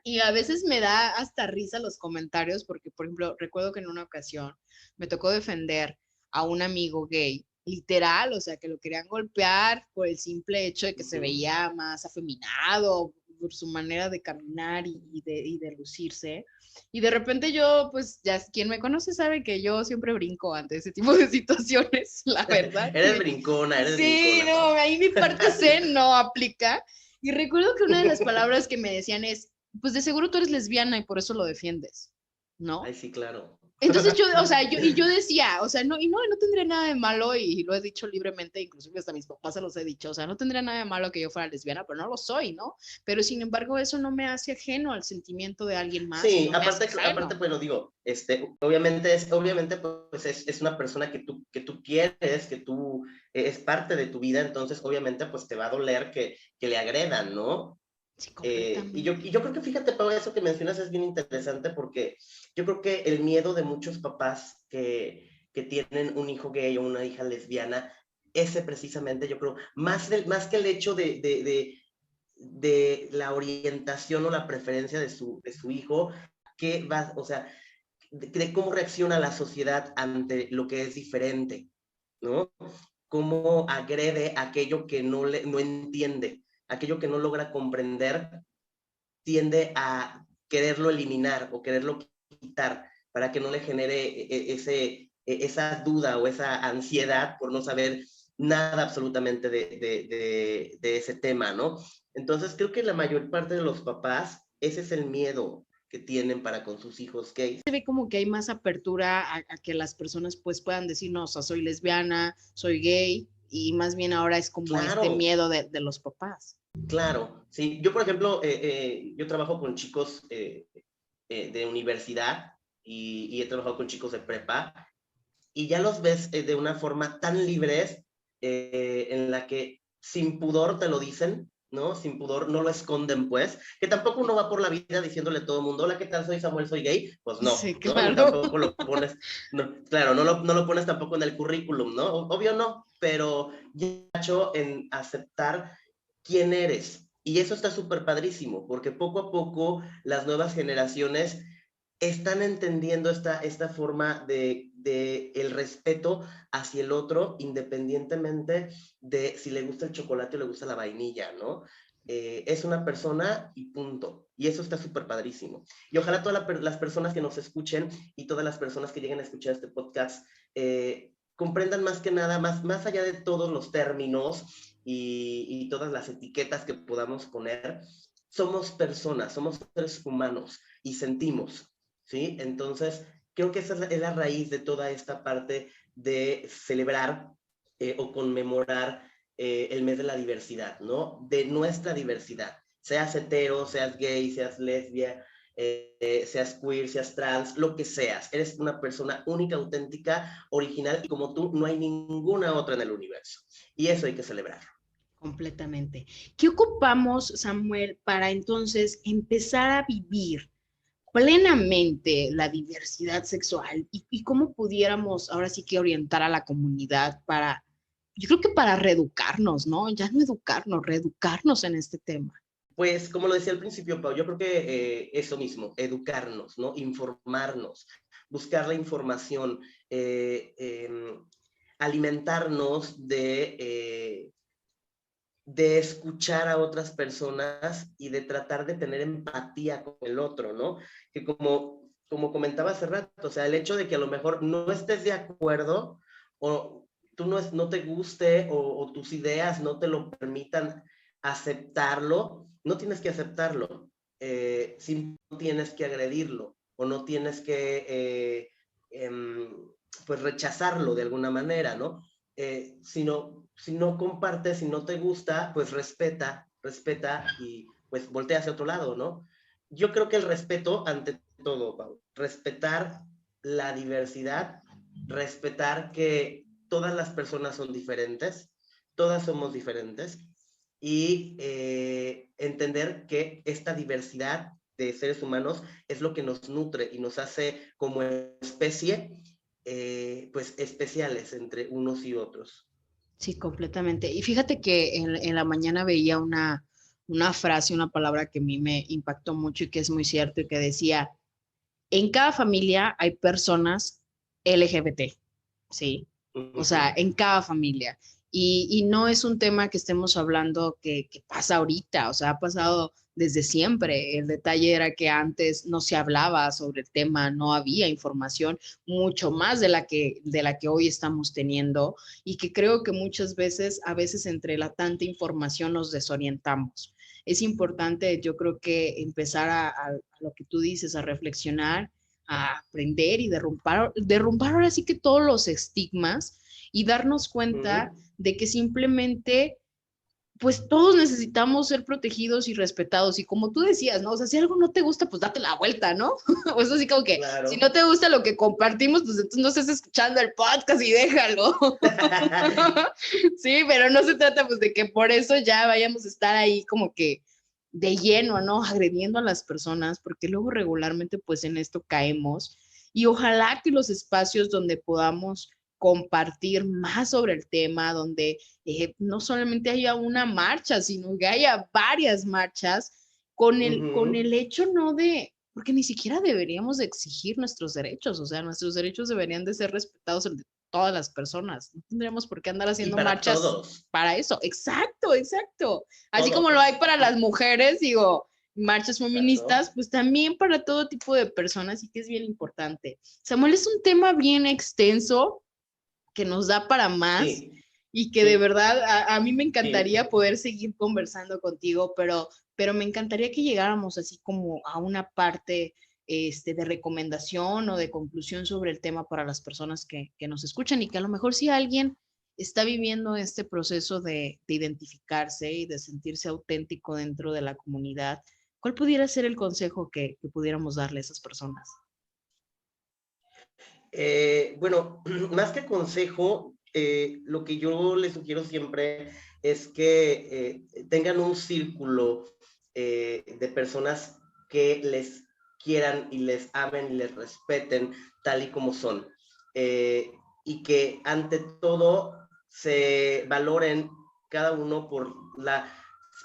y a veces me da hasta risa los comentarios porque, por ejemplo, recuerdo que en una ocasión me tocó defender a un amigo gay, literal, o sea, que lo querían golpear por el simple hecho de que se Ujú. veía más afeminado, por su manera de caminar y de lucirse. Y de repente yo, pues ya quien me conoce sabe que yo siempre brinco ante ese tipo de situaciones, la verdad. Eres Sí, brincona, no, Pau. ahí mi parte C no aplica. Y recuerdo que una de las palabras que me decían es, pues de seguro tú eres lesbiana y por eso lo defiendes, ¿no? Ay, sí, claro. Entonces yo, o sea, yo decía, o sea, no, y no tendría nada de malo, y lo he dicho libremente, inclusive hasta mis papás se los he dicho, o sea, no tendría nada de malo que yo fuera lesbiana, pero no lo soy, ¿no? Pero sin embargo, eso no me hace ajeno al sentimiento de alguien más y Sí, no me hace aparte, ajeno. bueno, digo, obviamente, pues es una persona que tú quieres, que tú es parte de tu vida, entonces obviamente pues te va a doler que le agredan, ¿no? Sí, Y yo completamente. creo que fíjate, Pau, eso que mencionas es bien interesante porque yo creo que el miedo de muchos papás que tienen un hijo gay o una hija lesbiana, ese precisamente, yo creo, más que el hecho de la orientación o la preferencia de su hijo, o sea, de cómo reacciona la sociedad ante lo que es diferente, ¿no? Cómo agrede aquello que no entiende, aquello que no logra comprender, tiende a quererlo eliminar o quererlo quitar para que no le genere esa duda o esa ansiedad por no saber nada absolutamente de ese tema, ¿no? Entonces creo que la mayor parte de los papás, ese es el miedo que tienen para con sus hijos gays. Se ve como que hay más apertura a que las personas pues puedan decir, no, o sea, soy lesbiana, soy gay, y más bien ahora es como este Claro, miedo de los papás. claro. Sí, yo por ejemplo, yo trabajo con chicos de universidad y he trabajado con chicos de prepa y ya los ves de una forma tan libres en la que sin pudor te lo dicen, ¿no? Sin pudor, no lo esconden, pues, que tampoco uno va por la vida diciéndole a todo el mundo, hola, ¿qué tal? Soy Samuel, soy gay, pues no, Sí, ¿no? Ni claro. tampoco lo pones, no, claro, no lo pones tampoco en el currículum, ¿no? Obvio no, pero ya hecho en aceptar quién eres, y eso está súper padrísimo, porque poco a poco las nuevas generaciones están entendiendo esta forma de el respeto hacia el otro, independientemente de si le gusta el chocolate o le gusta la vainilla, ¿no? Es una persona y punto. Y eso está súper padrísimo. Y ojalá todas las personas que nos escuchen y todas las personas que lleguen a escuchar este podcast comprendan más que nada, más allá de todos los términos y todas las etiquetas que podamos poner, somos personas, somos seres humanos y sentimos. ¿Sí? Entonces, creo que esa es la raíz de toda esta parte de celebrar o conmemorar el mes de la diversidad, ¿no? De nuestra diversidad. Seas hetero, seas gay, seas lesbia, seas queer, seas trans, lo que seas. Eres una persona única, auténtica, original y como tú no hay ninguna otra en el universo. Y eso hay que celebrar. Completamente. ¿Qué ocupamos, Samuel, para entonces empezar a vivir plenamente la diversidad sexual y cómo pudiéramos ahora sí que orientar a la comunidad para, yo creo que para reeducarnos, ¿no? Ya no educarnos, reeducarnos en este tema? Pues como lo decía al principio, Pau, yo creo que eso mismo, educarnos, ¿no? Informarnos, buscar la información, alimentarnos de escuchar a otras personas y de tratar de tener empatía con el otro, ¿no? Que como comentaba hace rato, o sea, el hecho de que a lo mejor no estés de acuerdo o tú no te guste o tus ideas no te lo permitan aceptarlo, no tienes que aceptarlo, no tienes que agredirlo o no tienes que pues rechazarlo de alguna manera, ¿no? Si no compartes, si no te gusta, pues respeta y pues voltea hacia otro lado, ¿no? Yo creo que el respeto ante todo, Pau, respetar la diversidad, respetar que todas las personas son diferentes, todas somos diferentes y entender que esta diversidad de seres humanos es lo que nos nutre y nos hace como especie pues especiales entre unos y otros. Sí, completamente. Y fíjate que en la mañana veía una frase, una palabra que a mí me impactó mucho y que es muy cierto y que decía, en cada familia hay personas LGBT, ¿sí? O sea, en cada familia. Y no es un tema que estemos hablando que pasa ahorita, o sea, ha pasado desde siempre. El detalle era que antes no se hablaba sobre el tema, no había información mucho más de la que hoy estamos teniendo y que creo que muchas veces, a veces entre la tanta información nos desorientamos. Es importante, yo creo que empezar a lo que tú dices, a reflexionar, a aprender y derrumbar ahora sí que todos los estigmas y darnos cuenta de que simplemente, pues todos necesitamos ser protegidos y respetados. Y como tú decías, ¿no? O sea, si algo no te gusta, pues date la vuelta, ¿no? O eso así como que, si Claro. no te gusta lo que compartimos, pues entonces no estés escuchando el podcast y déjalo. Sí, pero no se trata pues de que por eso ya vayamos a estar ahí como que de lleno, ¿no? Agrediendo a las personas, porque luego regularmente pues en esto caemos. Y ojalá que los espacios donde podamos compartir más sobre el tema, donde no solamente haya una marcha, sino que haya varias marchas con el hecho no de, porque ni siquiera deberíamos de exigir nuestros derechos, o sea, nuestros derechos deberían de ser respetados de todas las personas, no tendríamos por qué andar Y haciendo para marchas todos, para eso, exacto, exacto, así como lo hay todos. para las mujeres, digo, marchas Exacto. feministas, pues también para todo tipo de personas y que es bien importante. Samuel, es un tema bien extenso, que nos da para más Sí, y que de sí, verdad a mí me sí. encantaría poder seguir conversando contigo, pero me encantaría que llegáramos así como a una parte de recomendación o de conclusión sobre el tema para las personas que nos escuchan y que a lo mejor si alguien está viviendo este proceso de identificarse y de sentirse auténtico dentro de la comunidad, ¿cuál pudiera ser el consejo que pudiéramos darle a esas personas? Bueno, más que consejo, lo que yo les sugiero siempre es que tengan un círculo de personas que les quieran y les amen y les respeten tal y como son. Y que ante todo se valoren cada uno por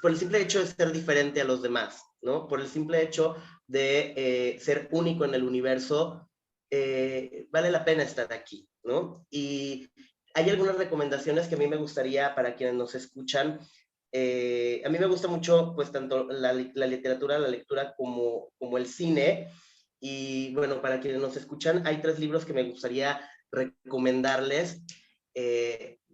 el simple hecho de ser diferente a los demás, ¿no? Por el simple hecho de ser único en el universo, vale la pena estar aquí, ¿no? Y hay algunas recomendaciones que a mí me gustaría para quienes nos escuchan. A mí me gusta mucho, pues, tanto la literatura, la lectura, como el cine. Y bueno, para quienes nos escuchan, hay 3 libros que me gustaría recomendarles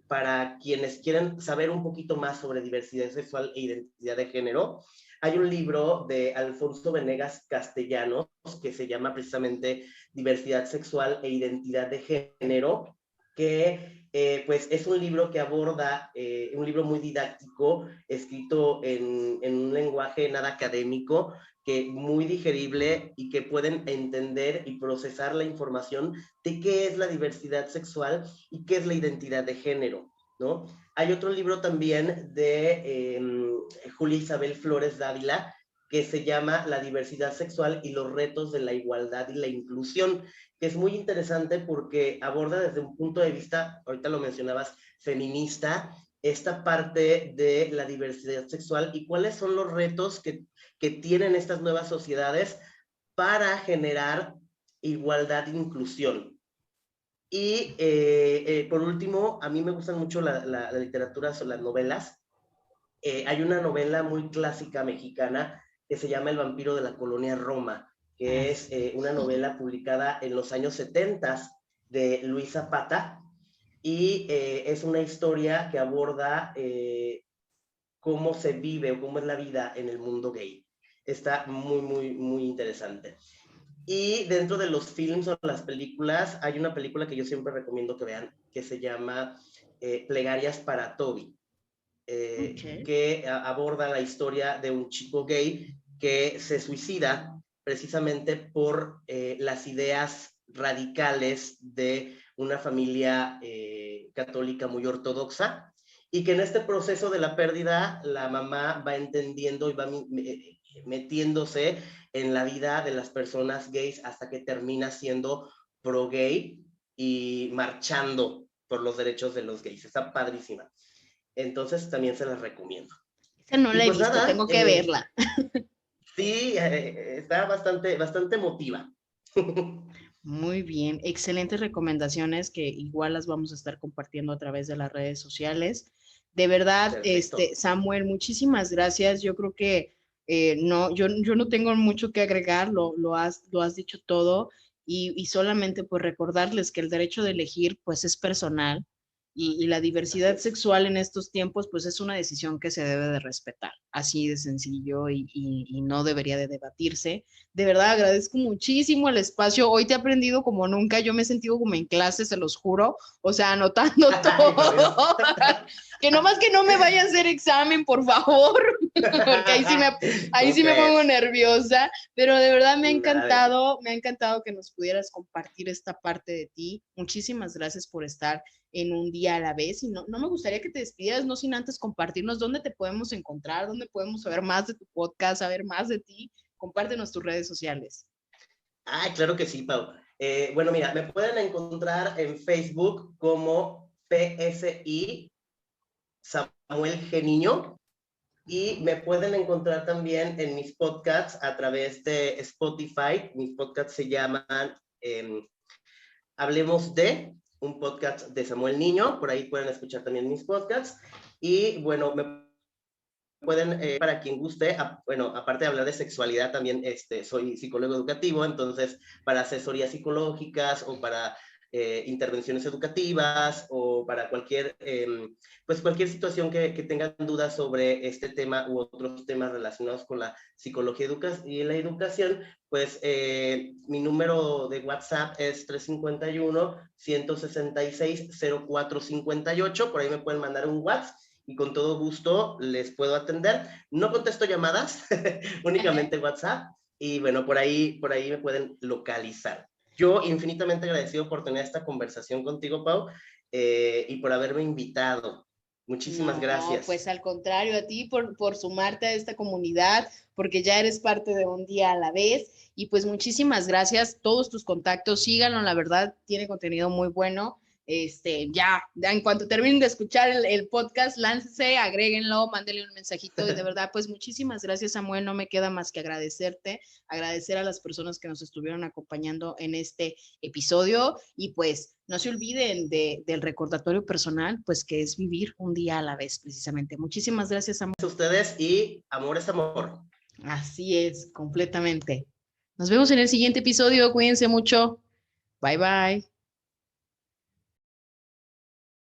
para quienes quieren saber un poquito más sobre diversidad sexual e identidad de género. Hay un libro de Alfonso Venegas Castellanos que se llama precisamente Diversidad sexual e identidad de género, que pues es un libro que aborda, un libro muy didáctico, escrito en un lenguaje nada académico, que muy digerible y que pueden entender y procesar la información de qué es la diversidad sexual y qué es la identidad de género, ¿no? Hay otro libro también de Julia Isabel Flores Dávila, que se llama La diversidad sexual y los retos de la igualdad y la inclusión, que es muy interesante porque aborda desde un punto de vista, ahorita lo mencionabas, feminista, esta parte de la diversidad sexual y cuáles son los retos que tienen estas nuevas sociedades para generar igualdad e inclusión. Y por último, a mí me gustan mucho la literatura, son las novelas. Hay una novela muy clásica mexicana que se llama El vampiro de la colonia Roma, que es una novela publicada en los años 70 de Luis Zapata, y es una historia que aborda cómo se vive o cómo es la vida en el mundo gay. Está muy, muy, muy interesante. Y dentro de los films o las películas, hay una película que yo siempre recomiendo que vean, que se llama Plegarias para Toby, que aborda la historia de un chico gay que se suicida precisamente por las ideas radicales de una familia católica muy ortodoxa, y que en este proceso de la pérdida la mamá va entendiendo y va metiéndose en la vida de las personas gays hasta que termina siendo pro gay y marchando por los derechos de los gays. Está padrísima. Entonces también se las recomiendo. Esa no Y la he pues visto, nada, tengo que verla. sí, está bastante, bastante emotiva. Muy bien, excelentes recomendaciones que igual las vamos a estar compartiendo a través de las redes sociales. De verdad, Perfecto. Samuel, muchísimas gracias. Yo creo que no, yo no tengo mucho que agregar, lo has dicho todo y solamente pues recordarles que el derecho de elegir pues es personal y la Así diversidad es. sexual en estos tiempos pues es una decisión que se debe de respetar, así de sencillo y no debería de debatirse. De verdad agradezco muchísimo el espacio. Hoy te he aprendido como nunca. Yo me he sentido como en clase, se los juro. O sea, anotando Ay, por Dios. todo. Que nomás que no me vaya a hacer examen, por favor. Porque ahí ¿Cómo sí me pongo crees? nerviosa. Pero de verdad Nada de qué. me ha encantado que nos pudieras compartir esta parte de ti. Muchísimas gracias por estar en un día a la vez. Y no me gustaría que te despidieras, no sin antes compartirnos dónde te podemos encontrar, dónde podemos saber más de tu podcast, saber más de ti. Compártenos tus redes sociales. Ay, claro que sí, Pau. Bueno, mira, me pueden encontrar en Facebook como PSI Samuel G. Niño, y me pueden encontrar también en mis podcasts a través de Spotify. Mis podcasts se llaman Hablemos de, un podcast de Samuel Niño, por ahí pueden escuchar también mis podcasts. Y bueno, me pueden, para quien guste, bueno, aparte de hablar de sexualidad, también soy psicólogo educativo, entonces para asesorías psicológicas o para intervenciones educativas o para pues cualquier situación que tengan dudas sobre este tema u otros temas relacionados con la psicología y la educación, pues mi número de WhatsApp es 351-166-0458, por ahí me pueden mandar un WhatsApp y con todo gusto les puedo atender. No contesto llamadas, únicamente WhatsApp, y bueno, por ahí me pueden localizar. Yo infinitamente agradecido por tener esta conversación contigo, Pau, y por haberme invitado. Muchísimas gracias. Pues al contrario, a ti por sumarte a esta comunidad, porque ya eres parte de Un Día a la Vez. Y pues muchísimas gracias. Todos tus contactos, síganlo, la verdad, tiene contenido muy bueno. Ya en cuanto terminen de escuchar el podcast, láncese, agréguenlo, mándenle un mensajito y de verdad, pues muchísimas gracias, Samuel. No me queda más que agradecerte, agradecer a las personas que nos estuvieron acompañando en este episodio y pues no se olviden del recordatorio personal, pues que es vivir un día a la vez, precisamente. Muchísimas gracias, Samuel. Gracias a ustedes y amor es amor. Así es, completamente. Nos vemos en el siguiente episodio, cuídense mucho. Bye, bye.